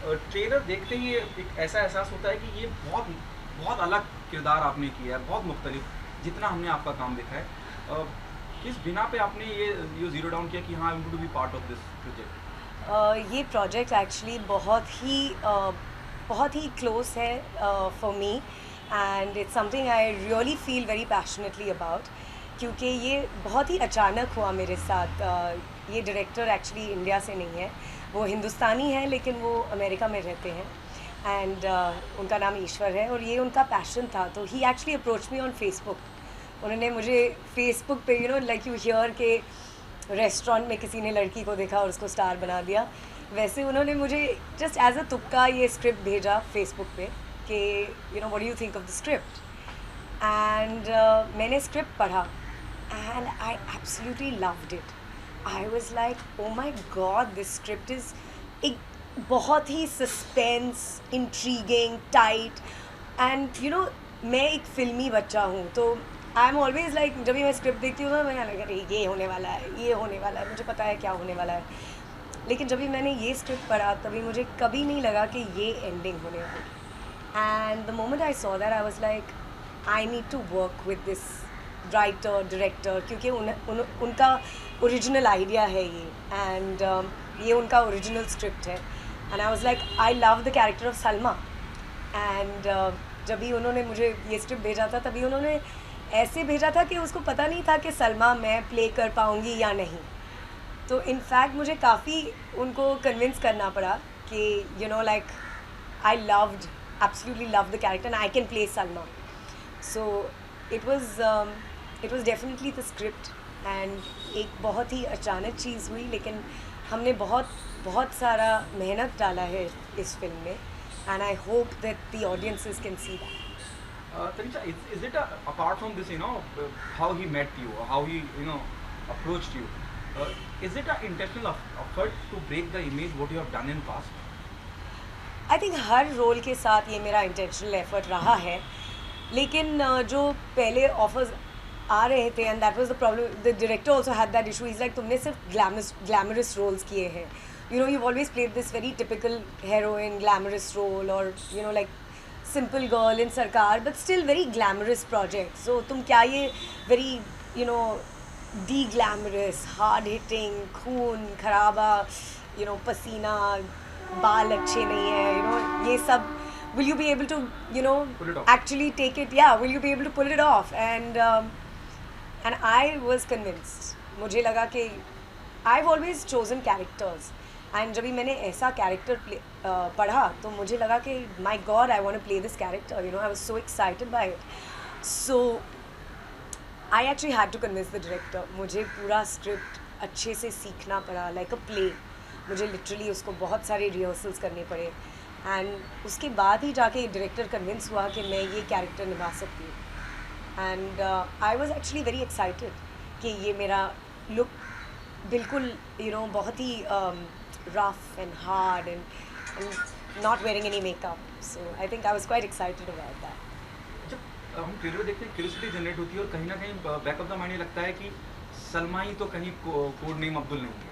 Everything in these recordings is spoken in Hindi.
ट्रेलर देखते ही एक ऐसा एहसास होता है कि ये बहुत बहुत अलग किरदार आपने किया है, बहुत मुख्तलिफ जितना हमने आपका काम देखा है। किस बिना पे आपने ये ज़ीरो डाउन किया कि हाँ, I want to be part of this project? ये प्रोजेक्ट एक्चुअली बहुत ही क्लोज है for me, and it's something I really feel very passionately about, क्योंकि ये बहुत ही अचानक हुआ मेरे साथ। ये डायरेक्टर एक्चुअली इंडिया से नहीं है, वो हिंदुस्तानी है लेकिन वो अमेरिका में रहते हैं, एंड उनका नाम ईश्वर है और ये उनका पैशन था। तो he actually approach me on Facebook. उन्होंने मुझे फेसबुक पे लाइक यू हियर के रेस्टोरेंट में किसी ने लड़की को देखा और उसको स्टार बना दिया, वैसे उन्होंने मुझे जस्ट एज अ तुक्का ये स्क्रिप्ट भेजा फेसबुक पे कि what do you think of the script. And मैंने स्क्रिप्ट पढ़ा and I absolutely loved it. I was like oh my God, this script is एक बहुत ही सस्पेंस, इंट्रीगिंग, टाइट, एंड मैं एक फ़िल्मी बच्चा हूँ, तो आई एम ऑलवेज़ लाइक जब भी मैं स्क्रिप्ट देखती हूँ ना, मैं लगा अरे ये होने वाला है, ये होने वाला है, मुझे पता है क्या होने वाला है। लेकिन जब भी मैंने ये स्क्रिप्ट पढ़ा तभी मुझे कभी नहीं लगा कि ये एंडिंग होने वाली। And the moment I saw that I was like I need to work with this writer director, क्योंकि उनका ओरिजिनल आइडिया है ये, एंड ये उनका ओरिजिनल स्क्रिप्ट है। And I was like I love the character of Salma. And जब भी उन्होंने मुझे ये स्क्रिप्ट भेजा था तभी उन्होंने ऐसे भेजा था कि उसको पता नहीं था कि सलमा मैं प्ले कर पाऊँगी या नहीं। तो इनफैक्ट मुझे काफ़ी उनको कन्विंस करना पड़ा कि like I loved, absolutely love the character and I can play Salma. So it was definitely the script, and एक बहुत ही अचानक चीज़ हुई, लेकिन हमने बहुत बहुत सारा मेहनत डाला है इस फिल्म में, and I hope that the audiences can see that. Tanisha, is it apart from this, how he met you, or how he, approached you? Is it an intentional effort to break the image what you have done in past? I think हर रोल के साथ ये मेरा इंटेंशनल एफर्ट रहा है, लेकिन जो पहले ऑफर्स आ रहे थे, and that was the problem, the director also had that issue. Is like तुमने सिर्फ ग्लैमरस रोल्स किए हैं, you always played this very typical heroine glamorous role, और like simple girl in Sarkar, but still very glamorous project. So तुम क्या ये very deglamorous, hard hitting, खून खराबा, पसीना, बाल अच्छे नहीं है, ये सब, will you be able to Pull it off. actually take it, yeah, will you be able to pull it off? And I was convinced, मुझे लगा कि I've always chosen characters, and जब भी मैंने ऐसा कैरेक्टर पढ़ा तो मुझे लगा कि my god, I want to play this character, I was so excited by it. So I actually had to convince the director. मुझे पूरा स्क्रिप्ट अच्छे से सीखना पड़ा, लाइक अ प्ले। मुझे लिटरली उसको बहुत सारे रिहर्सल्स करने पड़े, एंड उसके बाद ही जाके डायरेक्टर कन्विंस हुआ कि मैं ये कैरेक्टर निभा सकती हूँ। And I was actually very excited कि ये मेरा लुक बिल्कुल बहुत ही rough and hard and not wearing any makeup, so I think I was quite excited about that. जब हम ट्रेलर देखते हैं क्यूरियोसिटी जनरेट होती है, और कहीं ना कहीं बैक ऑफ द माइंड ये लगता है कि सलमा ही तो कहीं कोड नेम अब्दुल नहीं है।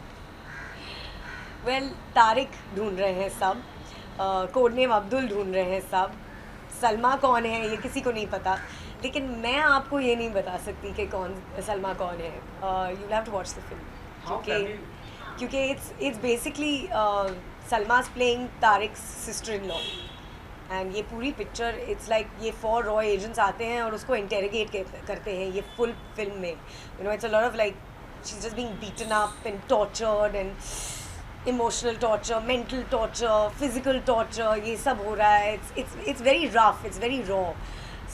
वेल, तारिक ढूंढ रहे हैं सब, कोड नेम अब्दुल ढूंढ रहे हैं सब, सलमा कौन है ये किसी को नहीं पता, लेकिन मैं आपको ये नहीं बता सकती कि सलमा कौन है। You will have to watch the film, क्योंकि it's basically Salma's playing Tariq's sister in law, and ये पूरी पिक्चर इट्स लाइक ये 4 रॉ एजेंट्स आते हैं और उसको इंटेरोगेट करते हैं ये फुल फिल्म में। It's a lot of like she is just being beaten up and tortured, and emotional torture, mental torture, physical torture, ये सब हो रहा है। It's very rough, it's very raw,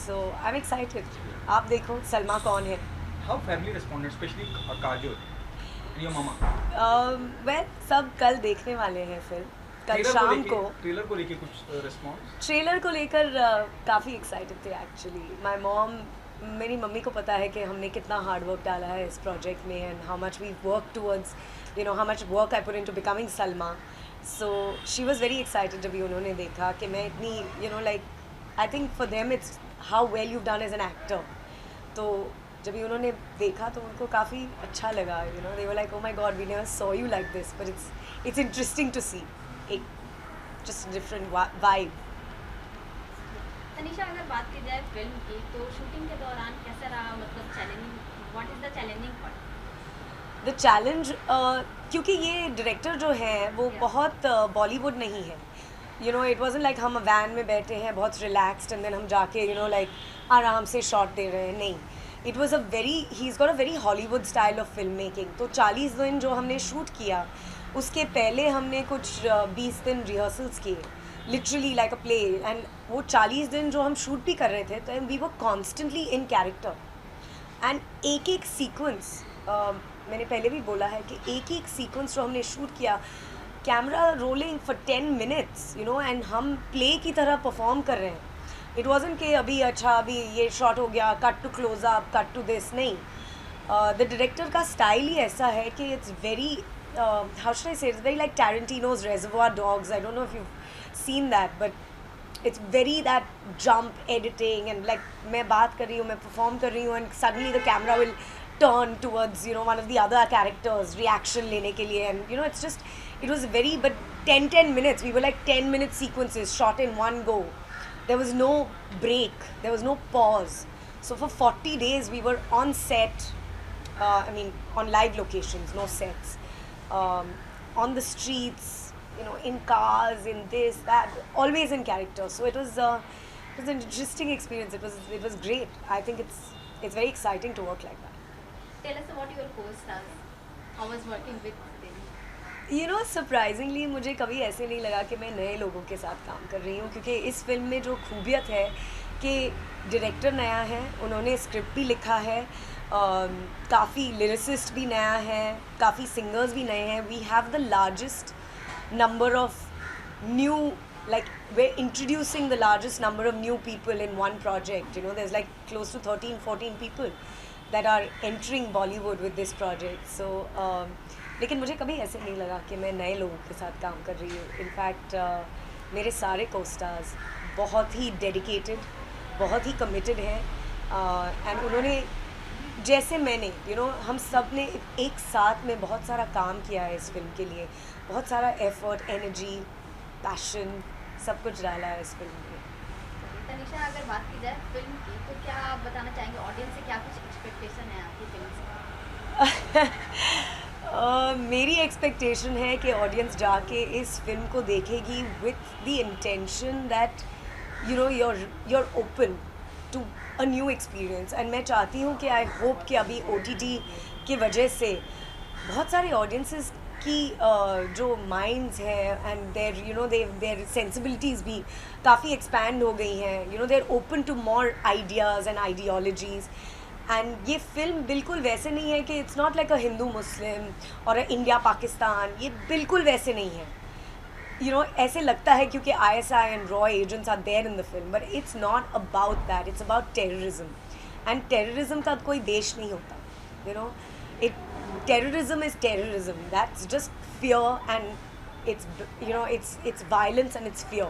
so I am excited. आप देखो सलमा कौन है। How family responded, specially Kajol and your mama? Well, सब कल देखने वाले हैं फिल्म, कल शाम को। ट्रेलर को लेके कुछ रिस्पॉन्स? ट्रेलर को लेकर काफ़ी एक्साइटेड थे एक्चुअली। माय मॉम, मेरी मम्मी को पता है कि हमने कितना हार्ड वर्क डाला है इस प्रोजेक्ट में, and how much we work towards how much work I put into becoming Salma. So she was very excited जब भी उन्होंने देखा कि मैं इतनी like I think for them it's how well you done as an actor. तो जब भी उन्होंने देखा तो उनको काफ़ी अच्छा लगा, they were like oh my God, we never saw you like this, but it's interesting to see. एक just a different vibe. Tanisha, अगर बात की जाए फिल्म की, तो शूटिंग के दौरान कैसा रहा, मतलब challenging, what is the challenging part? The challenge क्योंकि ये डायरेक्टर जो है वो Yeah. बहुत बॉलीवुड नहीं है. You know it wasn't like हम वैन में बैठे हैं बहुत रिलैक्स्ड एंड देन हम जाके यू नो लाइक आराम से शॉट दे रहे हैं. नहीं, it was a very, he is got a very Hollywood style of film making. तो 40 दिन जो हमने शूट किया उसके पहले हमने कुछ 20 दिन रिहर्सल्स किए, literally like a play. And वो 40 दिन जो हम शूट भी कर रहे थे तो we were constantly in character. And एक एक सीक्वेंस, मैंने पहले भी बोला है कि एक एक सीक्वेंस जो हमने शूट किया, camera rolling for 10 minutes you know, and हम प्ले की तरह परफॉर्म कर रहे हैं. इट वाजंट कि अभी अच्छा अभी ये शॉट हो गया, cut to close up, cut to this. नहीं, द डायरेक्टर का स्टाइल ही ऐसा है कि it's very, how should I say, it's very like Tarantino's Reservoir Dogs. I don't know if you seen that, but it's very that jump editing and like मैं बात कर रही हूँ, मैं परफॉर्म कर रही हूँ and suddenly the camera will turn towards you know one of the other characters reaction lene ke liye, and you know it's just, it was very, but 10 minutes, we were like 10 minute sequences shot in one go. There was no break, there was no pause. So for 40 days we were on set, I mean on live locations, no sets, on the streets, you know, in cars, in this that, always in character. So it was an interesting experience. It was great. I think it's very exciting to work like that. Tell us about your co-stars. How was working with them? You know surprisingly मुझे कभी ऐसे नहीं लगा कि मैं नए लोगों के साथ काम कर रही हूँ, क्योंकि इस फिल्म में जो खूबियत है कि डायरेक्टर नया है, उन्होंने स्क्रिप्ट भी लिखा है, काफ़ी लिरिसिस्ट भी नया है, काफ़ी सिंगर्स भी नए हैं. We have the largest number of new, like we're introducing the largest number of new people in one project. You know, there's like close to 13-14 people that are entering Bollywood with this project. So लेकिन मुझे कभी ऐसे नहीं लगा कि मैं नए लोगों के साथ काम कर रही हूँ. इनफैक्ट मेरे सारे co-stars बहुत ही डेडिकेटेड, बहुत ही कमिटेड हैं, एंड उन्होंने जैसे मैंने यू नो हम सब ने एक साथ में बहुत सारा काम किया है इस फिल्म के लिए, बहुत सारा एफर्ट, एनर्जी, पैशन, सब कुछ डाला है इस फिल्म में. तनिषा, अगर बात की जाए फिल्म की, तो क्या आप बताना चाहेंगे ऑडियंस से, क्या कुछ एक्सपेक्टेशन है आपकी फिल्म से? मेरी एक्सपेक्टेशन है कि ऑडियंस जाके इस फिल्म को देखेगी with the intention that you know you're open to a new experience. And मैं चाहती हूँ कि आई होप कि अभी OTT की वजह से बहुत सारे ऑडियंसेस की जो माइंड्स हैं and their you know their sensibilities भी काफ़ी एक्सपैंड हो गई हैं. You know they are open to more ideas and ideologies. And ये फिल्म बिल्कुल वैसे नहीं है कि it's not like a Hindu Muslim और इंडिया पाकिस्तान. ये बिल्कुल वैसे नहीं है. यू नो ऐसे लगता है क्योंकि ISI एंड रॉ agents are there in the film, but it's not about that. It's about terrorism, and terrorism का कोई देश नहीं होता. You know terrorism is terrorism. That's just fear, and it's violence and it's fear.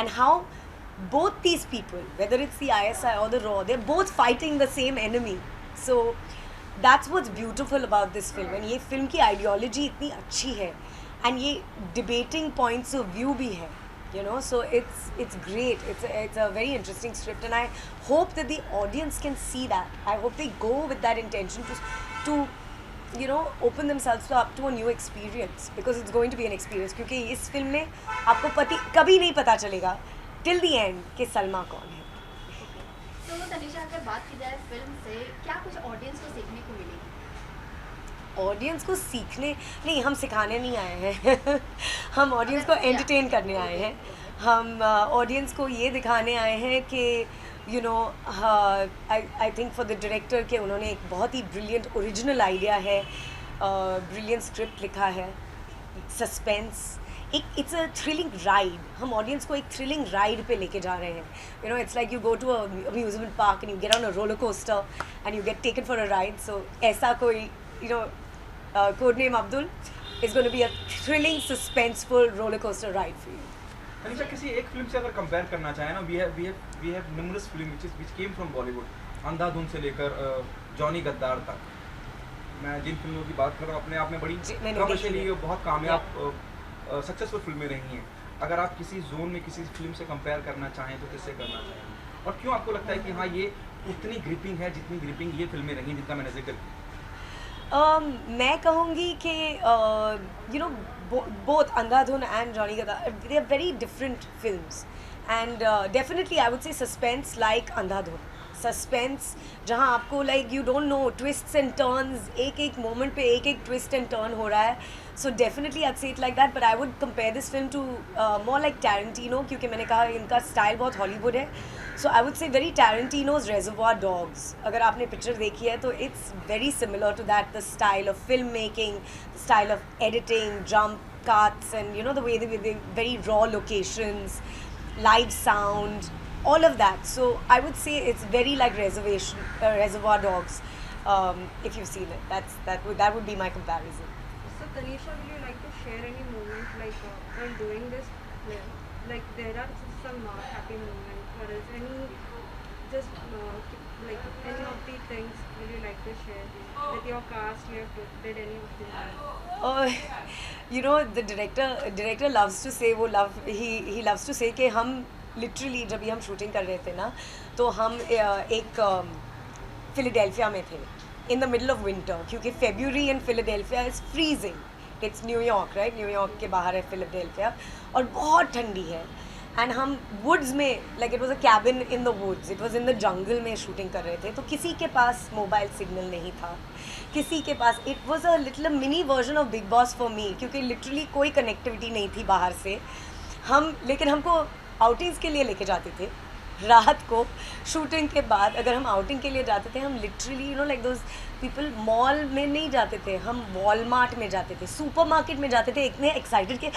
And how both these people, whether it's the ISI or the RAW, they're both fighting the same enemy. So that's what's beautiful about this film. And ये film की ideology इतनी अच्छी है, and ये debating points of view भी है. You know, so it's great. It's a very interesting script, and I hope that the audience can see that. I hope they go with that intention to you know open themselves up to a new experience, because it's going to be an experience. क्योंकि इस फिल्म में आपको कभी नहीं पता चलेगा till the end कि सलमा कौन है. तो तनिषा, अगर बात की जाए फिल्म से, क्या कुछ ऑडियंस को सीखने को मिलेगी? ऑडियंस को सीखने नहीं, हम सिखाने नहीं आए हैं. हम ऑडियंस को एंटरटेन करने आए हैं. हम ऑडियंस को ये दिखाने आए हैं कि you know I think for the director के उन्होंने एक बहुत ही ब्रिलियंट ओरिजिनल आइडिया है, ब्रिलियंट स्क्रिप्ट लिखा है, सस्पेंस, एक इट्स अ थ्रिलिंग राइड. हम ऑडियंस को एक थ्रिलिंग राइड पे लेके जा रहे हैं. You know it's like you go to a amusement park and you get on a roller coaster and you get taken for a ride. So ऐसा कोई you no code name Abdul is going to be a thrilling suspenseful roller coaster ride for you. Tanisha, किसी एक फिल्म से अगर कंपेयर करना चाहे ना, we have numerous film which came from Bollywood, Andhadhun से लेकर जॉनी गद्दार तक. मैं जिन फिल्मों की बात कर रहा हूँ अपने आप में बड़ी कमर्शियली बहुत कामयाब सक्सेसफुल फिल्में रही हैं. अगर आप किसी जोन में किसी फिल्म से कंपेयर करना चाहें तो किससे करना चाहेंगे, और क्यों आपको लगता है कि हाँ ये उतनी ग्रिपिंग है जितनी ग्रिपिंग ये फिल्में रही जिनका मैंने जिक्र किया? मैं कहूँगी कि you no both Andhadhun and Johnny गद्दार, they are very different films, and definitely I would say suspense like Andhadhun. Suspense जहाँ आपको like you don't know, twists and turns, एक एक मोमेंट पे एक एक ट्विस्ट एंड टर्न हो रहा है. सो definitely I say it like that, but I would compare this film to more like Tarantino, क्योंकि मैंने कहा इनका स्टाइल बहुत हॉलीवुड है. So I would say very Tarantino's Reservoir Dogs. अगर आपने पिक्चर देखी है तो it's very similar to that, the style of film making, the style of editing, jump cuts, and you know the way they very raw locations, live sound, all of that. So I would say it's very like Reservoir Dogs, if you've seen it. That would be my comparison. So Tanisha, will you like to share any moment like while doing this film? Like there are some not happy moments, or is any just like any of the things will you like to share with your cast? You have did any of the You know, the director loves to say, he loves to say कि हम literally जब भी हम शूटिंग कर रहे थे ना, तो हम एक फिलाडेल्फिया में थे in the middle of winter, क्योंकि February in Philadelphia is freezing. It's New York, right? New York के बाहर है फिलाडेल्फिया, और बहुत ठंडी है. एंड हम वुड्स में, like it was a cabin in the woods, it was in the jungle में शूटिंग कर रहे थे. तो किसी के पास मोबाइल सिग्नल नहीं था, किसी के पास, it was a little mini version of Bigg Boss for me, क्योंकि लिटरली कोई कनेक्टिविटी नहीं थी बाहर से. लेकिन हमको आउटिंग्स के लिए लेके जाते थे. रात को शूटिंग के बाद अगर हम आउटिंग के लिए जाते थे, हम literally you know like those people, mall में नहीं जाते थे, हम वॉलमार्ट में जाते थे, सुपरमार्केट में जाते थे, इतने एक्साइटेड के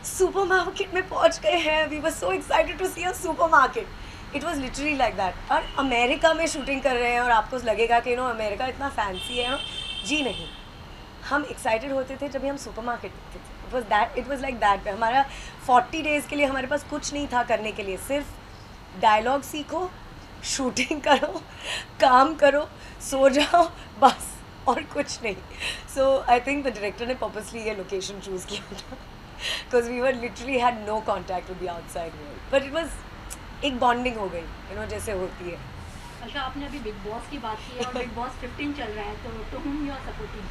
सुपरमार्केट में पहुंच गए हैं, we were so excited to see a supermarket. It was literally like that. और अमेरिका में शूटिंग कर रहे हैं और आपको लगेगा कि नो अमेरिका इतना फैंसी है. जी नहीं, हम एक्साइटेड होते थे जब भी हम सुपरमार्केट देखते थे. It was like that. हमारा 40 डेज़ के लिए हमारे पास कुछ नहीं था करने के लिए, सिर्फ डायलॉग सीखो, शूटिंग करो, काम करो, सो जाओ, बस, और कुछ नहीं. So I think the director ने पर्पसली ये लोकेशन चूज़ किया था, because we were literally had no contact with the outside world, but it was एक बॉन्डिंग हो गई, यू नो, जैसे होती है. अच्छा, आपने अभी बिग बॉस की बात की है और बिग बॉस 15 चल रहा है, तो whom you are supporting?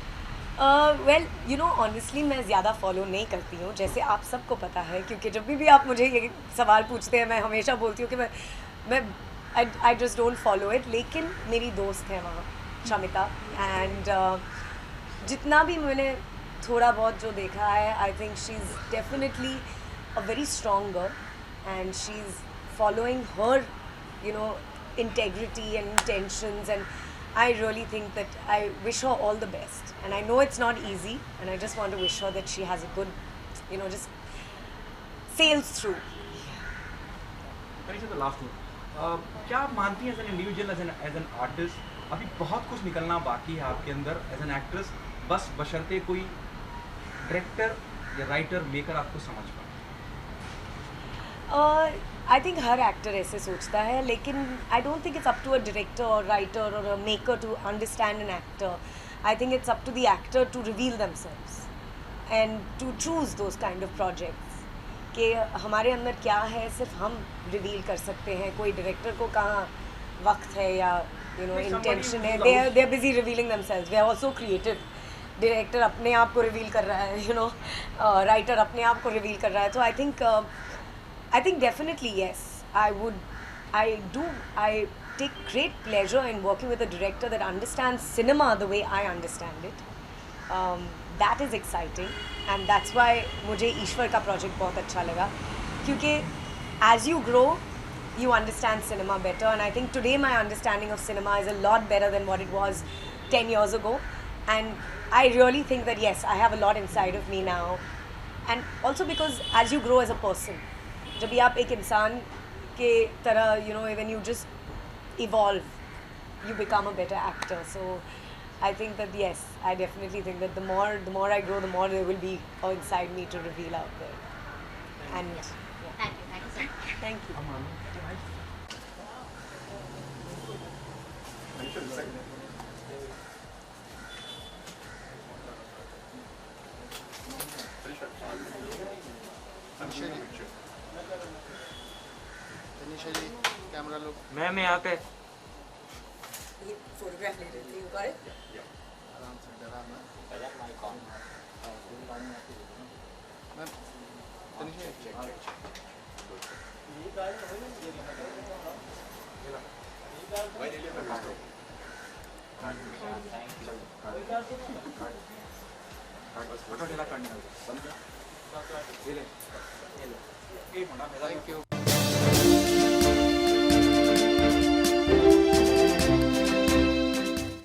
Well you know honestly मैं ज़्यादा फॉलो नहीं करती हूँ, जैसे आप सबको पता है, क्योंकि जब भी आप मुझे ये सवाल पूछते हैं मैं हमेशा बोलती हूँ कि मैं I just don't follow it. लेकिन मेरी दोस्त है वहाँ, शमिता, एंड जितना भी मैंने थोड़ा बहुत जो देखा है, I think she is definitely a very strong girl, and she is following her you know integrity and intentions, and I really think that I wish her all the best, and I know it's not easy, and I just want to wish her that she has a good, you know, just sails through. the last one, क्या आप मानती हैं as an individual, as an artist, अभी बहुत कुछ निकलना बाकी है आपके अंदर एज एन एक्ट्रेस, बस बशर्ते कोई डायरेक्टर या राइटर मेकर आपको समझ पाए? आई थिंक हर एक्टर ऐसे सोचता है, लेकिन I don't think it's up to a director और राइटर और a maker to understand an actor. I think it's up to the actor to reveal themselves and to choose those kind of projects, कि हमारे अंदर क्या है सिर्फ हम रिवील कर सकते हैं. कोई डायरेक्टर को कहाँ वक्त है या यू नो इंटेंशन है, they are busy revealing themselves. We are also creative. Director अपने आप को रिवील कर रहा है, यू नो, राइटर अपने आप को रिवील कर रहा है. तो I think definitely yes, I take great pleasure in working with a director that understands cinema the way I understand it. That is exciting, and that's why मुझे ईश्वर का project बहुत अच्छा लगा, क्योंकि as you grow, you understand cinema better, and I think today my understanding of cinema is a lot better than what it was 10 years ago, and I really think that yes, I have a lot inside of me now, and also because as you grow as a person, जब भी आप एक इंसान के तरह you know when you just evolve, you become a better actor. So I think that yes, I definitely think that the more I grow, the more there will be inside me to reveal out there. And Thank you so much. Thank you. Tanisha ji camera लो। मैम यहाँ पे ये फोटोग्राफ ले रहे थे, you got it? आराम से डरा मत। मैम तनिषा चेक फोटो ढीला करने बंद कर। ये ले, ये ले। एक मिनट, थैंक यू।